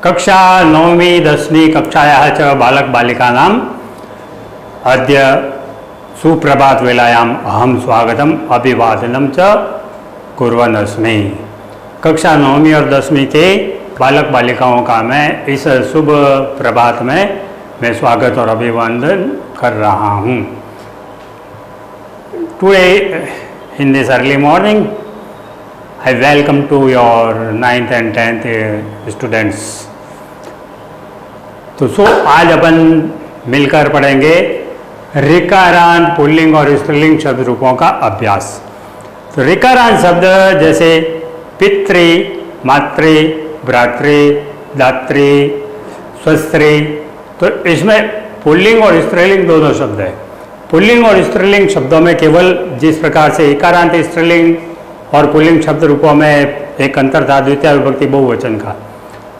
कक्षा 9वी 10वी कक्षायाः च बालकबालिकानाम् अद्य सुप्रभातवेलायाम् अहं स्वागतम् अभिवादनं च कुर्वन् अस्मि। कक्षा 9वीं और 10वीं के बालक बालिकाओं का मैं इस शुभ प्रभात में मैं स्वागत और अभिवादन कर रहा हूँ। Today in this early morning I welcome to your 9th and 10th students। तो आज अपन मिलकर पढ़ेंगे ऋकारांत पुल्लिंग और स्त्रीलिंग शब्द रूपों का अभ्यास। तो ऋकारांत शब्द जैसे पितृ, मातृ, भ्रातृ, दात्री, स्वस्त्री, तो इसमें पुल्लिंग और स्त्रीलिंग दोनों शब्द है। पुल्लिंग और स्त्रीलिंग शब्दों में केवल जिस प्रकार से इकारांत स्त्रीलिंग और पुल्लिंग शब्द रूपों में एक अंतर था द्वितीय विभक्ति बहुवचन का,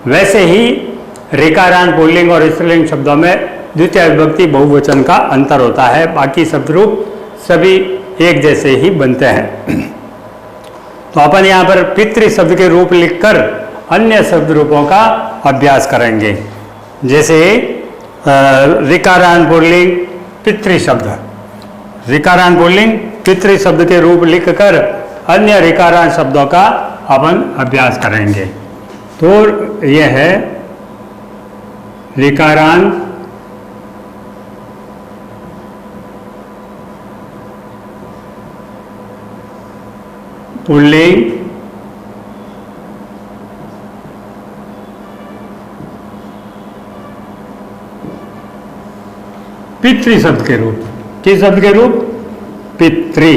वैसे ही ऋकारांत पुल्लिंग और स्त्रीलिंग शब्दों में द्वितीय विभक्ति बहुवचन का अंतर होता है। बाकी शब्द रूप सभी एक जैसे ही बनते हैं। तो अपन यहाँ पर पितृ शब्द के रूप लिखकर अन्य शब्द रूपों का अभ्यास करेंगे। जैसे ऋकारांत पुल्लिंग पितृ शब्द, ऋकारांत पुल्लिंग पितृ शब्द के रूप लिखकर अन्य ऋकारांत शब्दों का अपन अभ्यास करेंगे। तो यह है ऋकारांत पुल्लिंग पितृ शब्द के रूप। किस शब्द के रूप? पितृ।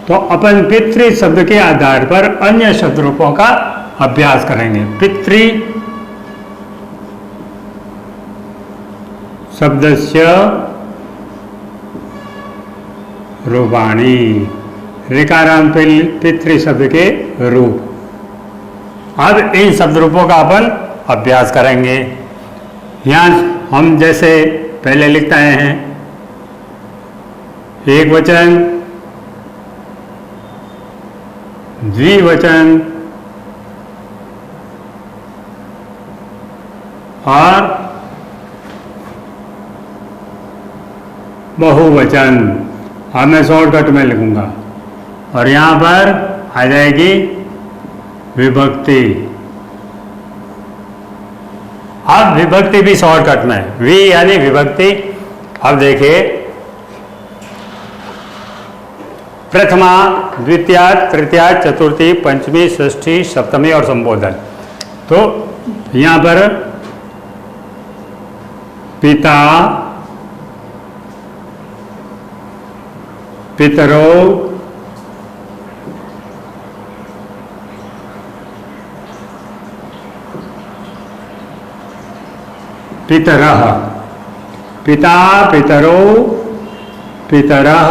तो अपन पितृ शब्द के आधार पर अन्य शब्द रूपों का अभ्यास करेंगे। पितृ शब्दस्य रूपाणि, ऋकारांत पितृ शब्द के रूप। अब इन शब्द रूपों का अपन अभ्यास करेंगे। यहाँ हम जैसे पहले लिखते हैं एक वचन, द्विवचन और बहुवचन। अब मैं शॉर्टकट में लिखूंगा और यहाँ पर आ जाएगी विभक्ति। अब विभक्ति भी शॉर्टकट में, वी यानी विभक्ति। अब देखिए प्रथमा, द्वितीया, तृतीया, चतुर्थी, पंचमी, षष्ठी, सप्तमी और संबोधन। तो यहाँ पर पिता, पितरों, पितरः, पिता, पितरों, पितरः,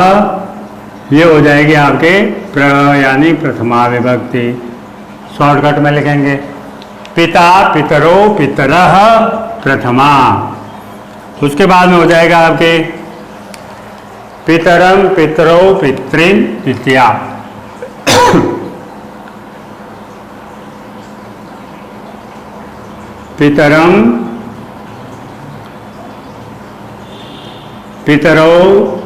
ये हो जाएगी आपके यानी प्रथमा विभक्ति। शॉर्टकट में लिखेंगे पिता, पितरों, पितरः, प्रथमा। उसके बाद में हो जाएगा आपके पितरम, पितरों, पितृन, द्वितीया। पितरम, पितरों,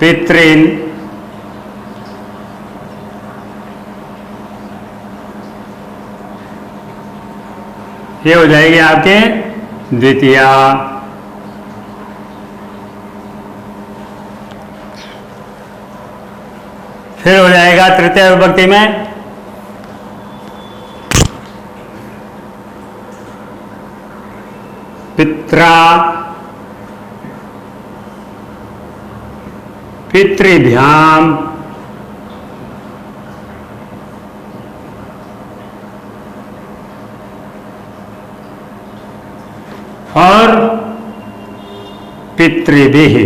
पितृन, ये हो जाएगी आपके द्वितीया। फिर हो जाएगा तृतीय विभक्ति में पित्रा, पितृभ्याम, और पितृभिः।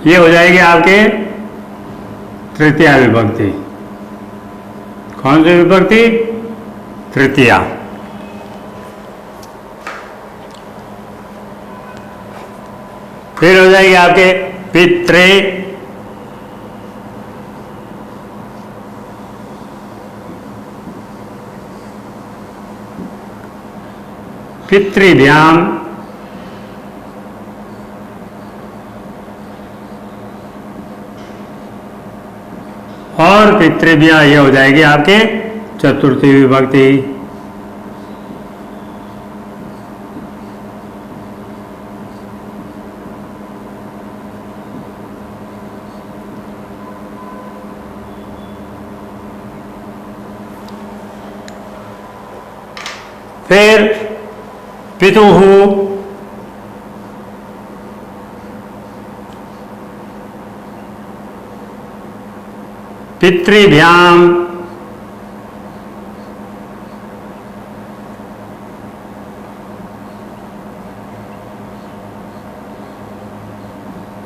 ये हो जाएगी आपके तृतीया विभक्ति। कौन सी विभक्ति? तृतीया। फिर हो जाएगी आपके पित्रे, पितृभ्याम, और पितृभ्या ये हो जाएगी आपके चतुर्थी विभक्ति। फिर पितुः, पितृभ्याम,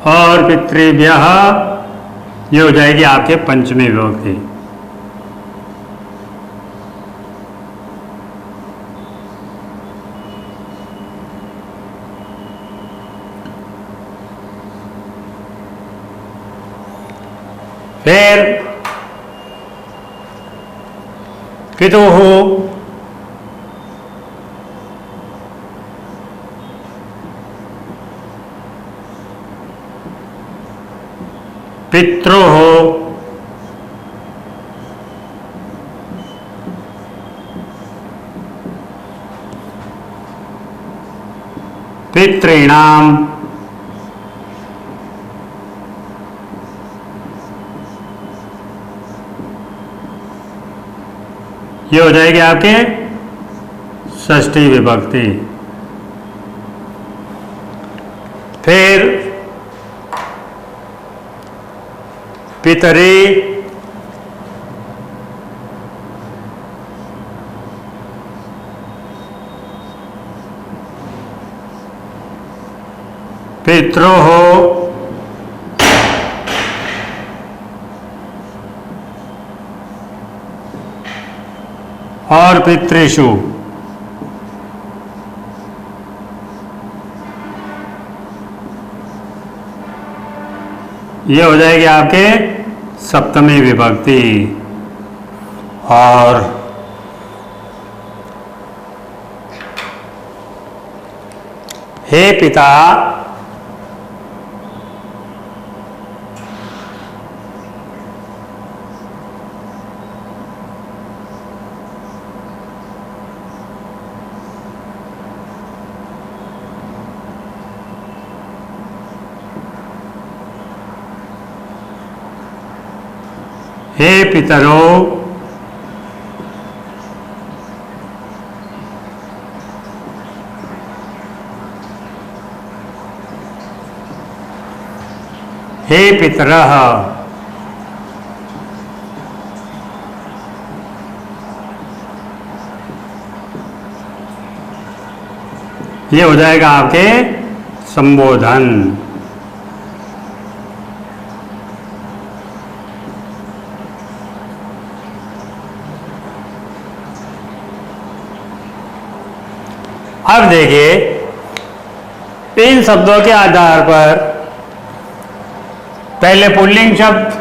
और पितृभ्यः ये हो जाएगी आपके पंचमी विभक्ति। फिर पितुः, पित्रोः, पितॄणाम, ये हो जाएगी आपके षष्ठी विभक्ति। फिर पितरी, पित्रोः, और पितृषु। ये हो जाएगी आपके सप्तमी विभक्ति। और हे पिता, हे पितरो, हे पितरः, ये हो जाएगा आपके संबोधन। अब देखिए, इन शब्दों के आधार पर पहले पुल्लिंग शब्द,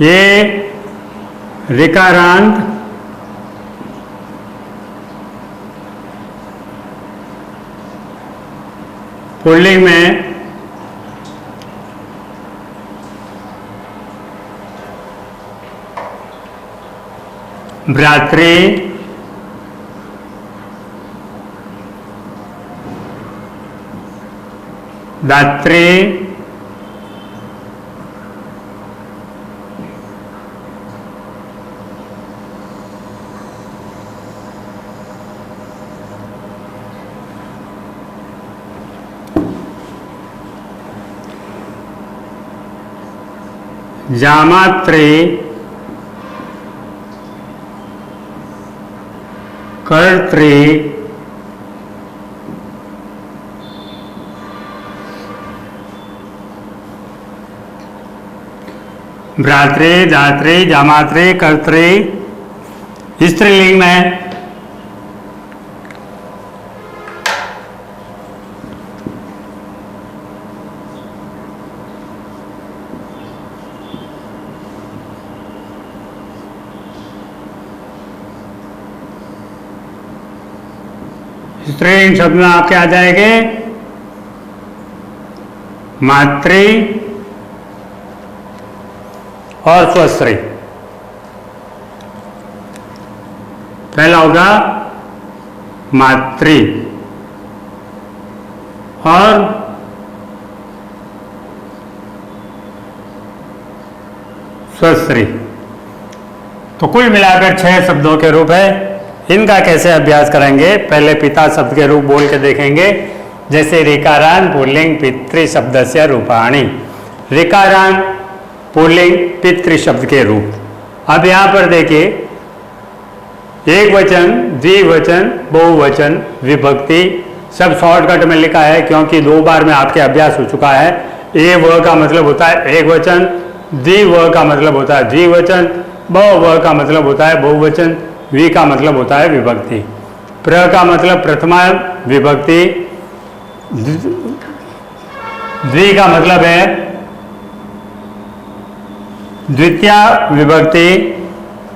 ये ऋकारांत, पुल्लिंग में भ्रातृ, दात्री, जामात्री, कर्त्री, भ्रातृ, दात्री, जामात्री, कर्त्री। स्त्रीलिंग में स्त्रीलिंग शब्द में आपके आ जाएंगे मातृ और स्वस्त्री। पहला होगा मातृ और स्वस्त्री। तो कुल मिलाकर 6 शब्दों के रूप है। इनका कैसे अभ्यास करेंगे? पहले पिता शब्द के रूप बोल के देखेंगे। जैसे ऋकारांत पुल्लिंग पितृ शब्द से रूपाणी, ऋकारांत पुल्लिंग पितृ शब्द के रूप। अब यहाँ पर देखिए, एक वचन, द्विवचन, बहुवचन, विभक्ति सब शॉर्टकट में लिखा है, क्योंकि 2 बार में आपके अभ्यास हो चुका है। ए व का मतलब होता है एक वचन, द्विव का मतलब होता है द्विवचन, बहुव का मतलब होता है बहुवचन, वि का मतलब होता है विभक्ति, प्र का मतलब प्रथमा विभक्ति, द्वि का मतलब है द्वितीया विभक्ति,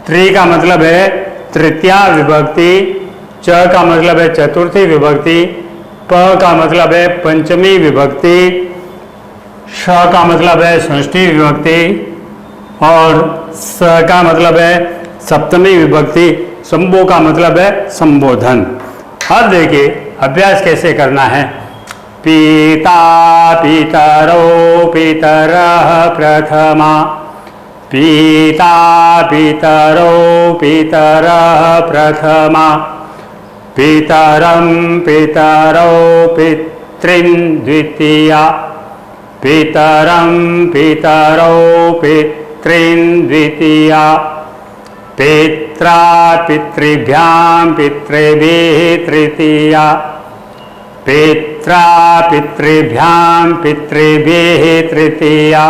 त्रि का मतलब है तृतीया विभक्ति, च का मतलब है चतुर्थी विभक्ति, प का मतलब है पंचमी विभक्ति, श का मतलब है षष्ठी विभक्ति और स का मतलब है सप्तमी विभक्ति, संबो का मतलब है संबोधन। अब देखिए अभ्यास कैसे करना है। पिता पितरो पितरः प्रथमा, पिता पितरो पितरः प्रथमा, पितरं पितरो पितॄन् द्वितीया, पितरं पितरो पितॄन् द्वितीया, पित्रा पितृभ्यां पितृभिः तृतीया, पित्रा पितृभ्यां पितृभिः तृतीया,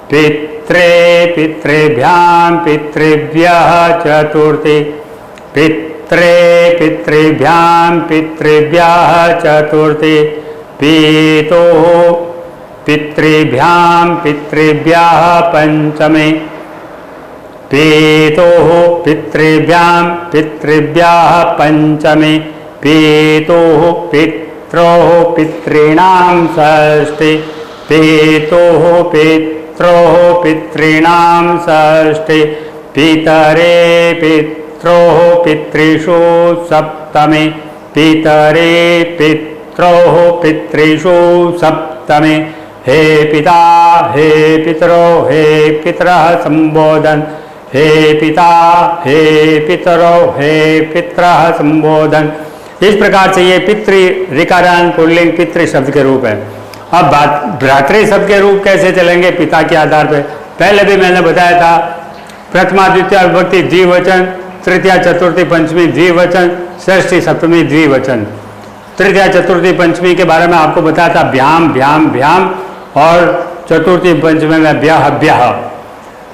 पित्रे पितृभ्यां पितृभ्यः चतुर्थी, पित्रे पितृभ्यां पितृभ्यः चतुर्थी, पितुः पितृभ्यां पितृभ्यः पंचमे, पितुः पितृभ्यां पितृभ्यः पंचमे, पितुः पित्रोः पितॄणां षष्ठी, पितुः पित्रोः पितॄणां षष्ठी, पितरे पित्रोः पितृषु सप्तमे, पितरे पित्रोः पितृषु सप्तमे। हे पिता हे पितरो हे पितरः संबोधन, हे पिता हे पितरो हे पितरः संबोधन। इस प्रकार से ये पितृ ऋकारांत पुल्लिंग पितृ शब्द के रूप है। अब भ्रातृ शब्द के रूप कैसे चलेंगे पिता के आधार पर? पहले भी मैंने बताया था, प्रथमा द्वितीय विभक्ति द्विवचन, तृतीया चतुर्थी पंचमी द्विवचन, षष्ठी सप्तमी द्विवचन। तृतीया चतुर्थी पंचमी के बारे में आपको बताया था भ्याम भ्याम भ्याम, और चतुर्थी पंचमी में ब्याह ब्याह।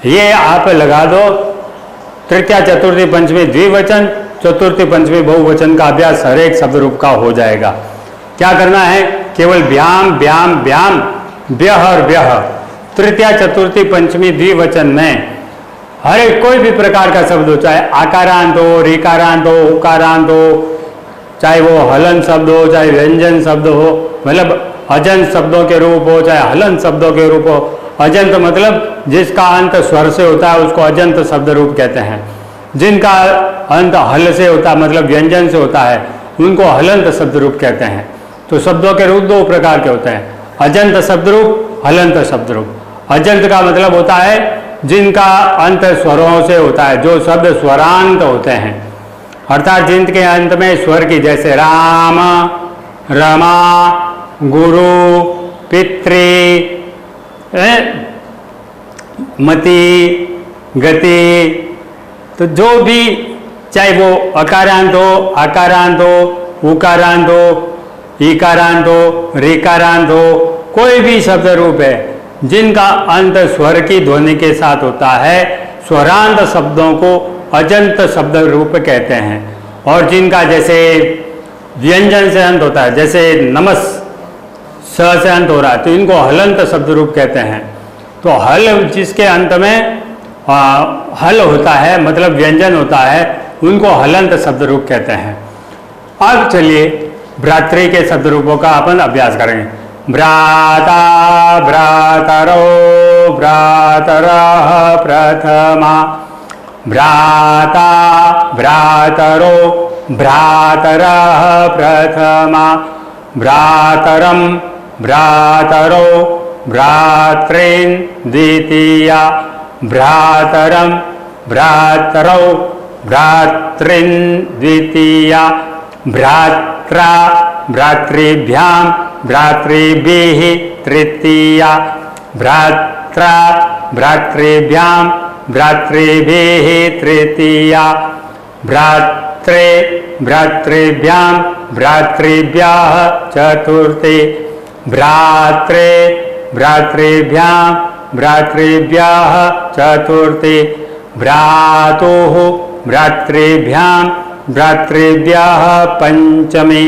ये आप लगा दो, तृतीया चतुर्थी पंचमी द्विवचन, चतुर्थी पंचमी बहुवचन का अभ्यास हर एक शब्द रूप का हो जाएगा। क्या करना है? केवल भ्याम भ्याम भ्याम, ब्यह और ब्यह। तृतीया चतुर्थी पंचमी द्विवचन में हर एक कोई भी प्रकार का शब्द हो, चाहे आकारांत हो, ऋकारांत हो, उकारांत हो, चाहे वो हलन शब्द हो, चाहे व्यंजन शब्द हो, मतलब अजंत शब्दों के रूप हो, चाहे हलन शब्दों के रूप हो। अजंत मतलब जिसका अंत स्वर से होता है उसको अजंत शब्द रूप कहते हैं। जिनका अंत हल से होता है मतलब व्यंजन से होता है उनको हलंत शब्द रूप कहते हैं। तो शब्दों के रूप 2 प्रकार के होते हैं, अजंत शब्द रूप, हलंत शब्द रूप। अजंत का मतलब होता है जिनका अंत स्वरों से होता है, जो शब्द स्वरांत होते हैं, अर्थात जिनके अंत में स्वर की, जैसे राम, रमा, गुरु, पितृ, मति, गति। तो जो भी, चाहे वो अकारांत हो, आकारांत हो, उकारांत हो, ईकारांत हो, ऋकारांत हो, कोई भी शब्द रूप है जिनका अंत स्वर की ध्वनि के साथ होता है, स्वरांत शब्दों को अजंत शब्द रूप कहते हैं। और जिनका जैसे व्यंजन से अंत होता है, जैसे नमस स से अंत हो रहा है, तो इनको हलंत शब्द रूप कहते हैं। तो हल जिसके अंत में हल होता है मतलब व्यंजन होता है, उनको हलंत शब्द रूप कहते हैं। अब चलिए भ्रातृ के शब्द रूपों का अपन अभ्यास करेंगे। भ्राता भ्रातरो भ्रातरः प्रथमा, भ्राता भ्रातरो भ्रातरः प्रथमा, भ्रातरं भ्रातरो भ्रातॄन् द्वितीया, भ्रातरं भ्रातरौ भ्रातॄन् द्वितीया, भ्रात्रा भ्रातृभ्यां भ्रातृभिः तृतीया, भ्रात्रा भ्रातृभ्यां भ्रातृभिः तृतीया, भ्रात्रे भ्रातृभ्यां भ्रातृभ्यः चतुर्थी, भ्रात्रे भ्रातृभ्यां भ्रातृभ्यः चतुर्थी, भ्रातुः भ्रातृभ्यां भ्रातृभ्यः पंचमी,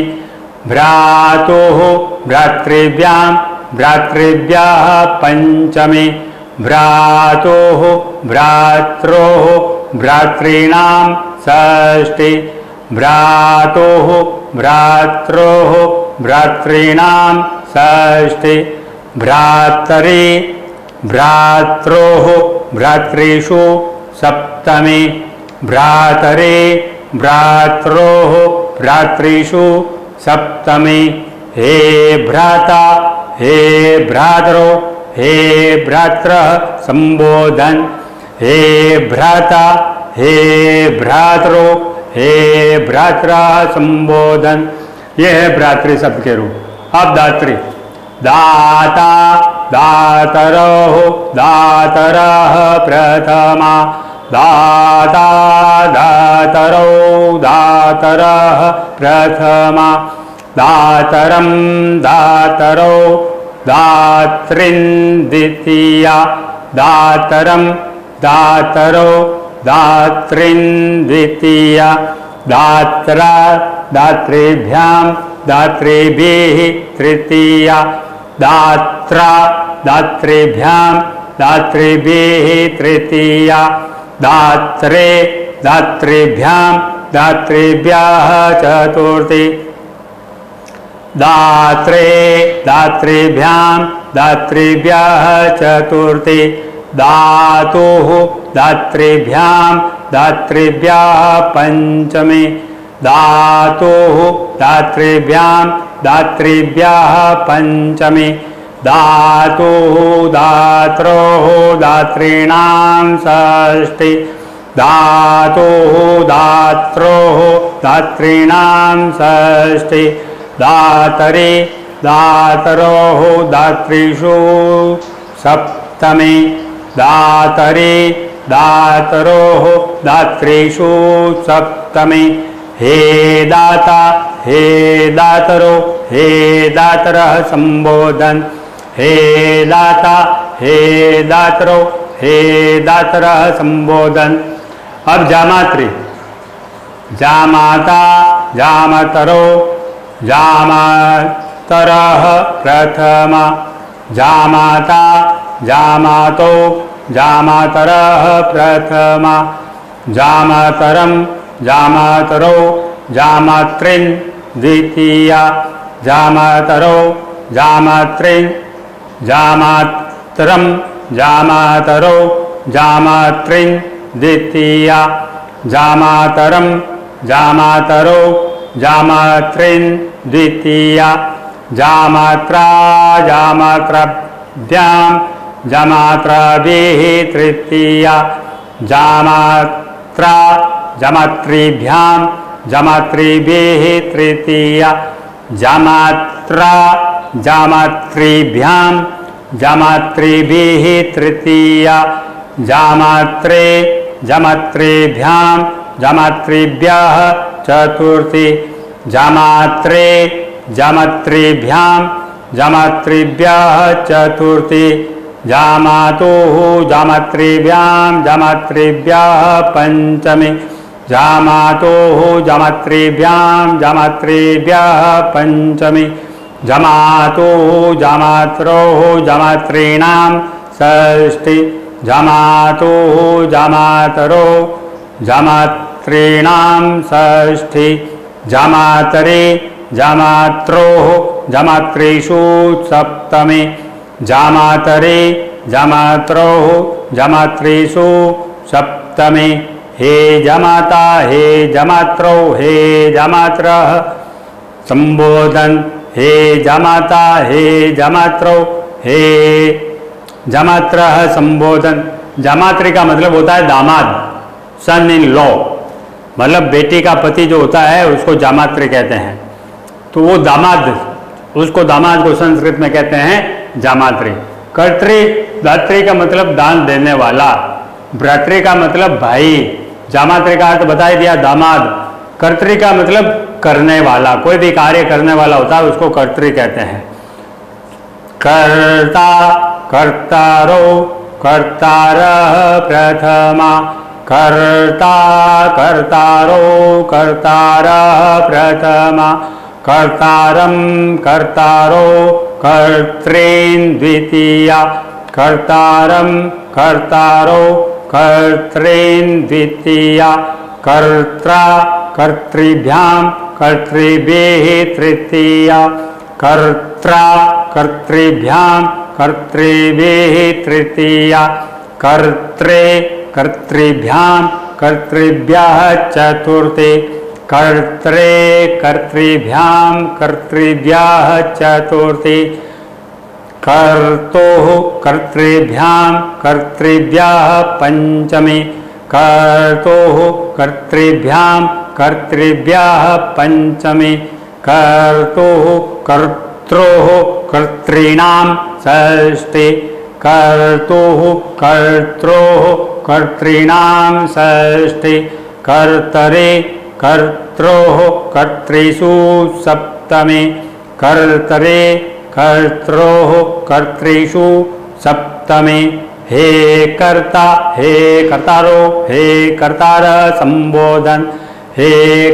भ्रातुः भ्रातृभ्यां भ्रातृभ्यः पंचमी, भ्रातुः भ्रात्रोः भ्रातॄणां षष्ठी, भ्रातुः भ्रात्रोः भ्रातॄणां षष्ठी, भ्रातरि भ्रात्रोः भ्रातृषु सप्तमी, भ्रातरे भ्रात्रोः भ्रातृषु सप्तमी, हे भ्राता हे भ्रातरो हे भ्रातरः संबोधन, हे भ्राता हे भ्रातरो हे भ्रातरः संबोधन। यह है भ्रातृ शब्द के रूप। अब दात्री, दाता दातरोः दातरः प्रथमा, दाता दातरौ दातरः प्रथमा, दातरं दातरौ दातॄन् द्वितीया, दातरं दातरौ दातॄन् द्वितीया, दात्रा दातृभ्यां दातृभिः तृतीया, दात्रा दातृभ्यां दातृभिः तृतीया, दात्रे दातृभ्यां दातृभ्यः चतुर्थी, दात्रे दातृभ्यां दातृभ्यः चतुर्थी, दातुः दातृभ्यां दातृभ्यः पंचमी, दातुः दातृभ्यां दातृभ्यः पंचमी, दातुः दात्रोः दातॄणां षष्ठी, दातुः दात्रोः दातॄणां षष्ठी, दातरि दातरोः दातृषु सप्तमी, दातरि दातरोः दातृषु सप्तमी, हे दाता हे दातरो हे दातरः संबोधन, हे दाता हे दातरो हे दातरः संबोधन। अब जामात्री, जामाता जामतरो जामातरः प्रथमा, जामाता जामातो जामातरः प्रथमा, जामातरं जामातरो जामातॄन् द्वितीया, जामातरो जामातॄन् जामातरं जामातरो जामातॄन् द्वितीया, जामातरं जामातरो जामातॄन् द्वितीया, जामात्रा जामात्राभ्यां जामात्राभिः तृतीया, जामात्रा जामातृभ्यां जामातृभिः तृतीया, जामात्रा जामातृभ्यां जामातृभिः तृतीया, जामात्रे जामातृभ्यां जामातृभ्यः चतुर्थी, जामात्रे जामातृभ्यां जामातृभ्यः चतुर्थी, जामातुः जामातृभ्यां जामातृभ्यः पंचमी, जामातुः जामातृभ्यां जामातृभ्यः पंचमी, जामातुः जामात्रोः जामातॄणां षष्ठी, जामातुः जामातरो जामातॄणां षष्ठी, जामातरे जामात्रोः जामात्रेषु सप्तमे जामातरे जामात्रोः जामात्रेषु सप्तमे हे जामाता हे जामात्रो हे जामात्रः संबोधन हे जामाता हे जामात्रो हे जामात्रः संबोधन। जामात्री का मतलब होता है दामाद, सन इन लॉ, मतलब बेटी का पति जो होता है उसको जामात्री कहते हैं। तो वो दामाद, उसको दामाद को संस्कृत में कहते हैं जामात्री। कर्त्री दात्री का मतलब दान देने वाला, भ्रातृ का मतलब भाई, जामात्री का अर्थ बता ही दिया दामाद। कर्त्री का मतलब करने वाला, कोई भी कार्य करने वाला होता है उसको कर्त्री कहते हैं। कर्ता कर्तारो कर्तारः प्रथमा कर्ता कर्तारो कर्तारः प्रथमा कर्तारं कर्तारो कर्तॄन् द्वितीया कर्तारं कर्तारो कर्तॄन् द्वितीया कर्त्रा कर्तृभ्यां कर्तृभिः तृतीया कर्त्रा कर्तृभ्यां कर्तृभिः तृतीया कर्त्रे कर्तृभ्यां कर्तृभ्यः चतुर्थी कर्त्रे कर्तृभ्यां कर्तृभ्यः चतुर्थी कर्तोः कर्तृभ्यां कर्तृभ्यः पंचमी कर्तोः कर्तृभ्यां कर्तृभ्यः पंचमी कर्तोः कर्त्रोः कर्तॄणां षष्ठी कर्तोः कर्त्रोः कर्तॄणां षष्ठी कर्तरे कर्त्रोः कर्तृषु सप्तमी कर्तरे कर्त्रोः कर्तृषु सप्तमी हे कर्ता हे कर्तारो हे कर्तार संबोधन हे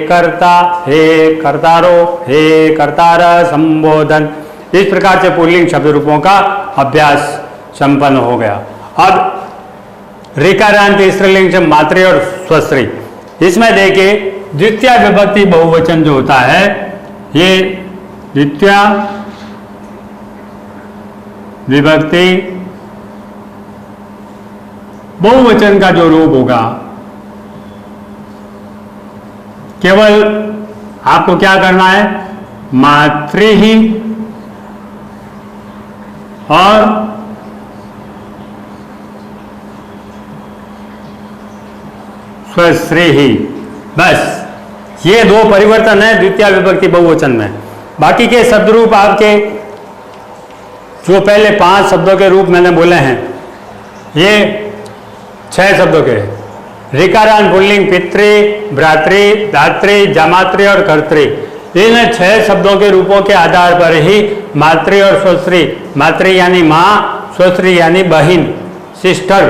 कर्ता हे कर्तारो हे कर्तार संबोधन। इस प्रकार से पुल्लिंग शब्द रूपों का अभ्यास संपन्न हो गया। अब ऋकारांत स्त्रीलिंग से मातृ और स्वस्त्री, इसमें देखिए द्वितीय विभक्ति बहुवचन जो होता है, ये द्वितीय विभक्ति बहुवचन का जो रूप होगा, केवल आपको क्या करना है, मातृ ही और स्वस्त्री ही, बस ये दो परिवर्तन है द्वितीय विभक्ति बहुवचन में। बाकी के शब्द रूप आपके जो पहले 5 शब्दों के रूप मैंने बोले हैं, ये 6 शब्दों के ऋकारांत पुल्लिंग पितृ भ्रातृ दात्री जामात्री और कर्तृ, इन 6 शब्दों के रूपों के आधार पर ही मातृ और स्वस्त्री, मातृ यानी माँ, स्वस्त्री यानी बहिन सिस्टर,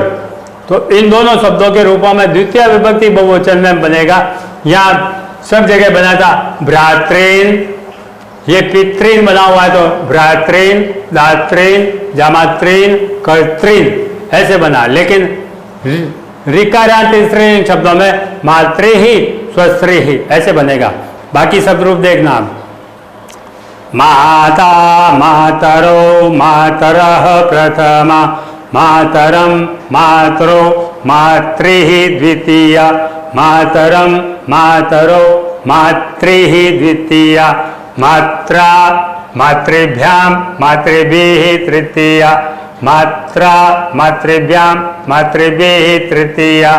तो इन दोनों शब्दों के रूपों में द्वितीय विभक्ति बहुवचन में बनेगा। यहाँ सब जगह बना था भ्रातृन, ये पितृन बना हुआ है तो भ्रातृन दातृन जामातृन कर्तृन ऐसे बना, लेकिन ऋकारांत स्त्रीलिंग शब्दों में मातृ ही स्वस्त्री ही ऐसे बनेगा। बाकी शब्द रूप देखना, माता मातरो मातरः प्रथमा मातरम मातरो मातृः द्वितीया मातरम मातरो मातृः द्वितीया मात्रा मातृभ्यां मातृभिः तृतीया मात्रा मातृभ्यां मातृभिः तृतीया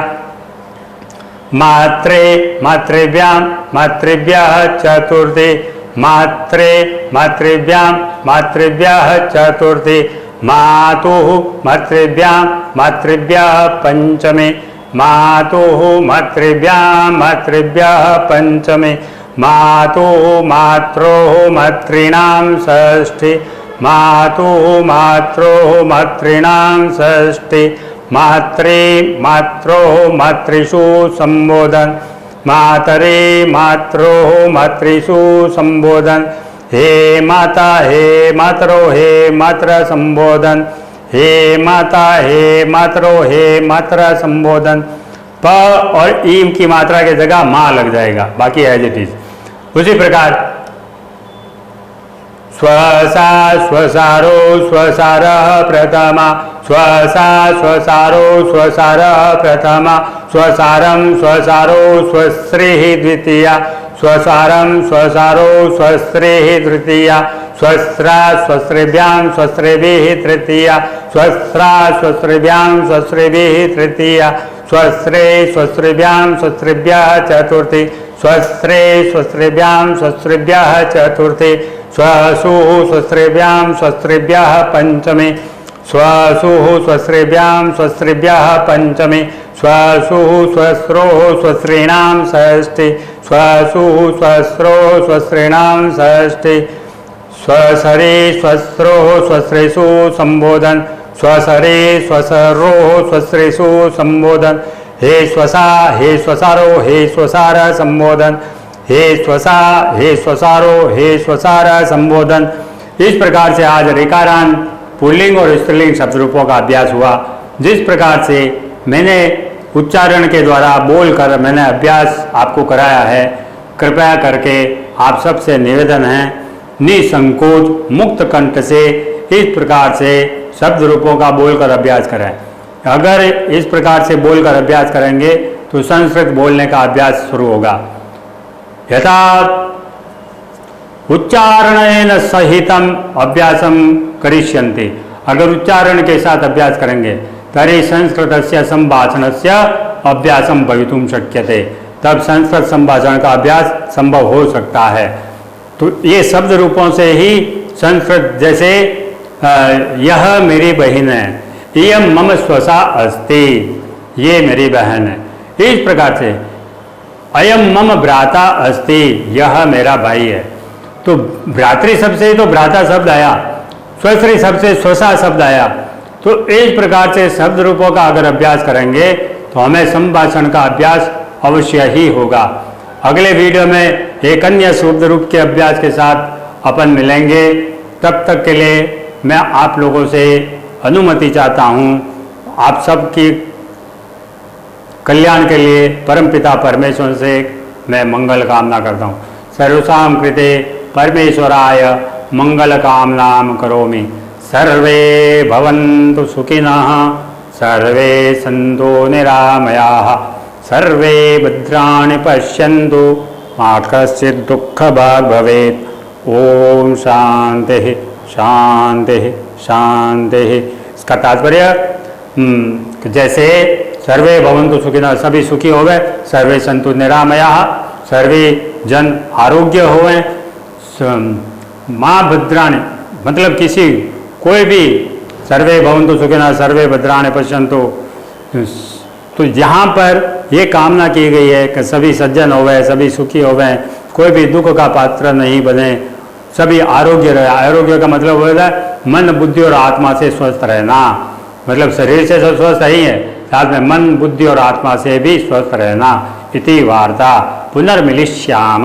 मात्रे मातृभ्यां मातृभ्यः चतुर्थी मात्रे मातृभ्यां मातृभ्यः चतुर्थी मातुः मातृभ्यां मातृभ्यः पंचमी मातुः मातृभ्यां मातृभ्यः पंचमी मातुः मात्रोः मातॄणां षष्ठी मातुः मात्रोः मातॄणां षष्ठी मात्रे मात्रोः मातृषु संबोधन मातरे मात्रोः मातृषु संबोधन हे माता हे मातरो हे मातृ संबोधन हे माता हे मातरो हे मातृ संबोधन। प और ईम की मात्रा की जगह माँ लग जाएगा, बाकी एज इट इज। उसी प्रकार स्वसा स्वसारो स्वसारः प्रथमा स्वसा स्वसारो स्वसारः प्रथमा स्वसारं स्वसारो स्वस्त्रीः द्वितीया स्वसारं स्वसारो स्वस्त्रीः तृतीया स्वस्रा स्वस्त्रेभ्यां स्वस्त्रेभिः तृतीया स्वस्रा स्वस्त्रेभ्यां स्वस्त्रेभिः तृतीया स्वस्त्रे स्वस्त्रेभ्यां स्वस्त्रेभ्यः चतुर्थी स्वस्त्रे स्वस्त्रेभ्यां स्वस्त्रेभ्यः चतुर्थी स्वसुः स्वस्त्रेभ्यां स्वस्त्रेभ्यः पंचमे स्वसुः स्वस्त्रेभ्यां स्वस्त्रेभ्यः पंचमे स्वसुः स्वस्त्रोः स्वस्त्रीणां षष्ठी स्वसुः स्वस्त्रोः स्वस्त्रीणां षष्ठी स्वसरे स्वस्त्रोः स्वस्त्रेषु संबोधन स्वसरे स्वसरोः स्वस्त्रेषु संबोधन हे स्वसा हे स्वसारो हे स्वसार संबोधन हे स्वसा हे स्वसारो हे स्वसार संबोधन। इस प्रकार से आज ऋकारांत पुल्लिंग और स्त्रीलिंग शब्द रूपों का अभ्यास हुआ। जिस प्रकार से मैंने उच्चारण के द्वारा बोलकर मैंने अभ्यास आपको कराया है, कृपया करके आप सबसे निवेदन है निसंकोच मुक्त कंठ से इस प्रकार से शब्द रूपों का बोलकर अभ्यास करें। अगर इस प्रकार से बोलकर अभ्यास करेंगे तो संस्कृत बोलने का अभ्यास शुरू होगा। यथा उच्चारणेन सहितम अभ्यासम करिष्यन्ति, अगर उच्चारण के साथ अभ्यास करेंगे तर्हि संस्कृतस्य संभाषणस्य अभ्यासम भवितुम शक्यते, तब संस्कृत संभाषण का अभ्यास संभव हो सकता है। तो ये शब्द रूपों से ही संस्कृत, जैसे यह मेरी बहन है, इयं मम स्वसा अस्ति, ये मेरी बहन है। इस प्रकार से अयम मम भ्राता अस्ति, यह मेरा भाई है। तो भ्रातृ शब्द से तो भ्राता शब्द आया, स्वश्री शब्द से स्वसा शब्द आया। तो इस प्रकार से शब्द रूपों का अगर अभ्यास करेंगे तो हमें संभाषण का अभ्यास अवश्य ही होगा। अगले वीडियो में एक अन्य शब्द रूप के अभ्यास के साथ अपन मिलेंगे। तब तक के लिए मैं आप लोगों से अनुमति चाहता हूँ। आप सबकी कल्याण के लिए परमपिता परमेश्वर से मैं मंगल कामना करता हूँ। सर्वसां कृते परमेश्वराय मंगल कामनां करोमि। सर्वे भवन्तु सुखिनः, सर्वे सन्तु निरामयाः, सर्वे भद्राणि पश्यन्तु, मा कश्चित् दुःखभाग् भवेत्। ओम शांति शांति शांति। इसका तात्पर्य जैसे सर्वे भवन्तु सुखिनः, सभी सुखी होवे, सर्वे सन्तु निरामयाः, सर्वे जन आरोग्य होवे, माँ भद्राणि मतलब किसी कोई भी, सर्वे भवन्तु सुखिनः सर्वे भद्राणि पश्यन्तु। तो यहाँ पर ये कामना की गई है कि सभी सज्जन होवे, सभी सुखी होवे, कोई भी दुख का पात्र नहीं बने, सभी आरोग्य रहे। आरोग्य का मतलब होता है मन बुद्धि और आत्मा से स्वस्थ रहना, मतलब शरीर से तो स्वस्थ ही है, साथ में मन बुद्धि और आत्मा से भी स्वस्थ रहना। इति वार्ता पुनर्मिलिष्यामः।